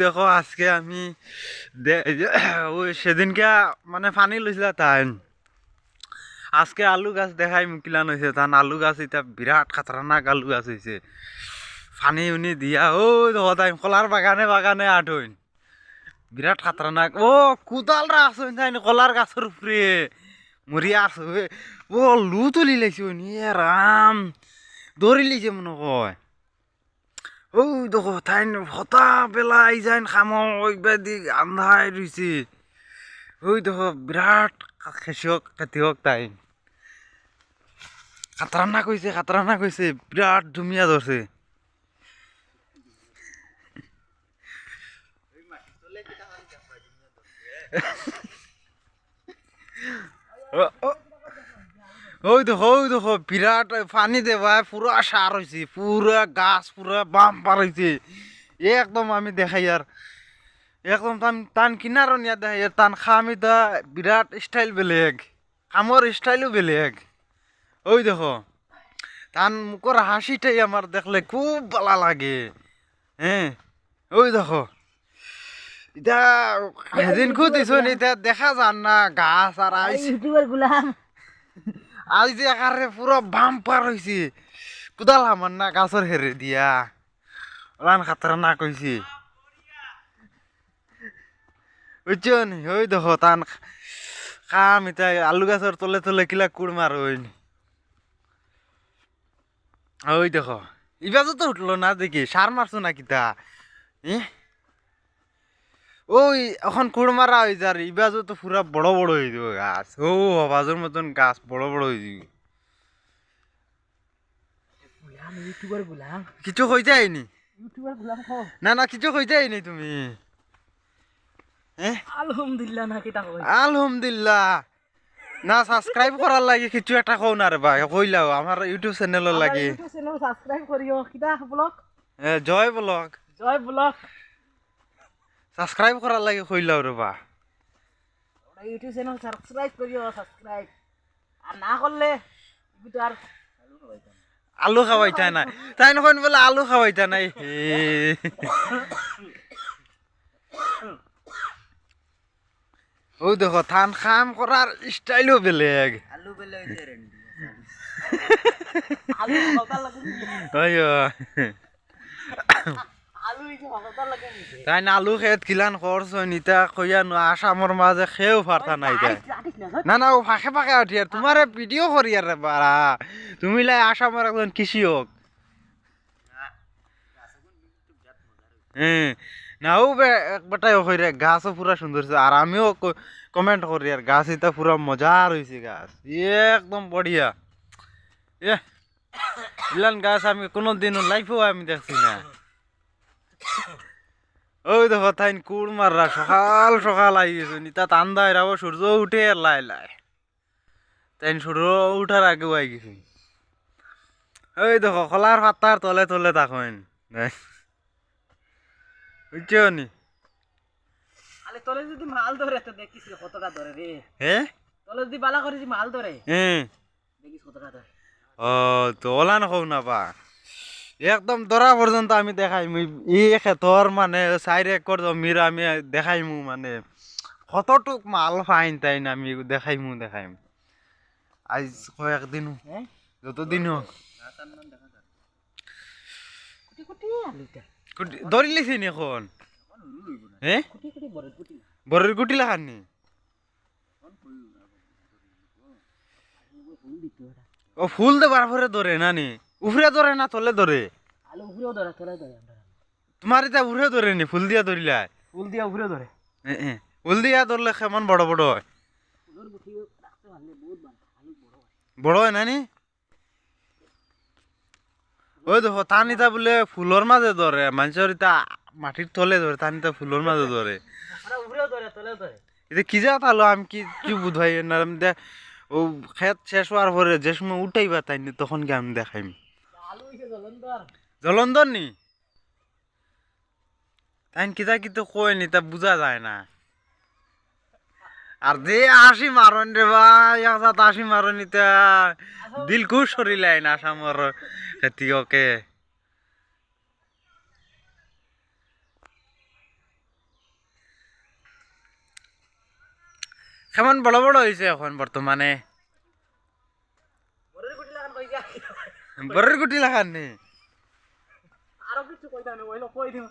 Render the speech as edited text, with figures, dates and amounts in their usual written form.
দেখো আজকে আমি ওই সেদিনকে মানে পানি লইছিলা তাই আজকে আলু গাছ দেখাই মুকিলান হয়েছে তান আলু গাছ এটা বিরাট খাতরানাক আলু গাছ হয়েছে পানি উনি দিয়া ওই দেখো তাই কলার বাগানে বাগানে আঠইন বিরাট খাতরানাক ও কুদাল রাখছেন তাই কলার গাছের উপরে মরিয়া আছে ও লু তুলি লাইছে নিয়ে রাম দৌড়ি লিছে মনে কয় ওই দেখো তাই হতা বেলাই যাইন খামো ওইবার দিক আন্ধাই রয়েছে ওই দেখো বিরাট খেসিয়ক খেতিয়ক তাই খাতরানাক হয়েছে বিরাট ধুমিয়া ধরছে ওই দেখো বিরাট পানি দেবা পুরা সার হয়েছে পুরা গাছ পুরা বাম পার হয়েছে একদম আমি দেখাই আর একদম টান কিনারও নিয়ে দেখাই আর টান খামিটা বিরাট স্টাইল বেলেগ খামর স্টাইলও বেলেগ ওই দেখো টান মুখর হাসিটাই আমার দেখলে খুব ভালো লাগে হ্যাঁ ওই দেখো এটা সেদিন খুঁজেছ এটা দেখা যান না গাছ আর আইস আজ যে একারে পুরো বাম পার হয়েছে কোদাল আমার না গাছের হেরে দিয়া ওলান খাতরা না কইছি বুঝছো নি ওই দেখো টান খাম এটা আলু গাছের তলে তলে কিলা কুড় মার ওই দেখো ইবাজও তো উঠলো না দেখি সার মারছো না কিতা ওই এখন কুড় মারা হয়ে যার ইবাজও তো পুরা বড় বড় হয়ে যাব গাছ ও আবাজের মতন গাছ বড় বড় হয়ে যাব কিছু হইতে আইনি না কিছু হইতে আইনি তুমি আলহামদুলিল্লাহ না কিতা কই আলহামদুলিল্লাহ না সাবস্ক্রাইব করার লাগে কিছু একটা কও না রে ভাই কইলাও আমার ইউটিউব চ্যানেলের লাগে ইউটিউব চ্যানেল সাবস্ক্রাইব করিও কিতা ব্লগ জয় ব্লগ সাবস্ক্রাইব করার লাগে কইলাও রে বা ইউটিউব চ্যানেল সাবস্ক্রাইব করিও সাবস্ক্রাইব আর না করলে কিন্তু আর আলু খাওয়াইতা নাই তাই নখন বলে আলু খাওয়াইতা নাই ওই দেখো থান খাম করার স্টাইলও বেলেগ আলু বেলে হইছে রে আলু কত লাগে ওই আলু হইছে কত লাগে তাই না আলু খেত কিলান খরচ নিতা কইয়া আসামর মাঝে খেয়েও পারতা নাই তাই না ও ফাঁকে ফাঁকে উঠি আর তোমার ভিডিও করি আর বারা তুমি লাই আসামর একজন কৃষিক হ্যাঁ না ও একবারটাই হইরে গাছও পুরা সুন্দর আর আমিও কমেন্ট করি আর গাছ এটা পুরা মজার হয়েছে গাছ একদম বড়িয়া ইলান গাছ আমি কোনোদিনও লাইফেও আমি দেখছি না ওই দেখো তাই কুড় মাররা সকাল আই গেছে নিতা তান্দা এরাবো সূর্য উঠে আর লাই তাই সূর্য উঠার আগেও আই গেছি ওই দেখো খোলার পাতার তলে তলে তাকইন বুঝছো নি আলে তোলে যদি মাল ধরে তো দেখিস কতটা ধরে রে হ্যাঁ তোলে যদি বালা করে মাল ধরে হ্যাঁ দেখিস কতটা ধরে ও তো ওলা নকৌ না বা একদম ধরা পর্যন্ত আমি দেখাইমু ই খেতর মানে 4 একর জমির আমি দেখাইমু মানে কতটুক মাল ফাইন তাই না আমি দেখাইমু আজ কয়েকদিন যতদিন হোক ধরি লিছি নি এখন হ্যাঁ বরের গুটি লাগানি ও ফুল দেবার পরে ধরে নানি উফরে ধরে না তলে ধরে আলু উফরেও ধরে তোলে ধরে তোমার এটা উফরে ধরে নি ফুল দিয়া ধরিলা ফুল দিয়া উফরে ধরে ফুল দিয়া ধরলে কেমন বড় হয় ফুলের গুটি রাখতে পারলে বহুত ভালো আলু বড় হয় বড় হয় নানি ওই দেখো তানিতা বলে ফুলর মাঝে ধরে মানুষের ইতা মাটির তলে ধরে তানিতা ফুলর মাঝে ধরে উফরেও ধরে তোলেও ধরে এটা কি যা তাহলে আমি কি বুঝাই না দেখ ও খেত শেষ হওয়ার পরে যে সময় উঠাইবা তাই তখন কি আমি দেখাইম আলু হইছে জলন্দর জলন্ধর নি তাই কিতা কিন্তু কই নি তা বুঝা যায় না আর যে হাসি মারন রে ভাই হাসি মারন ইতা দিল খুশ সরিলাই না আসামর খেতিয়কে কেমন বড় বড় হয়েছে এখন বর্তমানে বরের গুটি লাগান কই যা বরের গুটি লাগান নি আরো কিছু কইতা না ওইলো কই দিম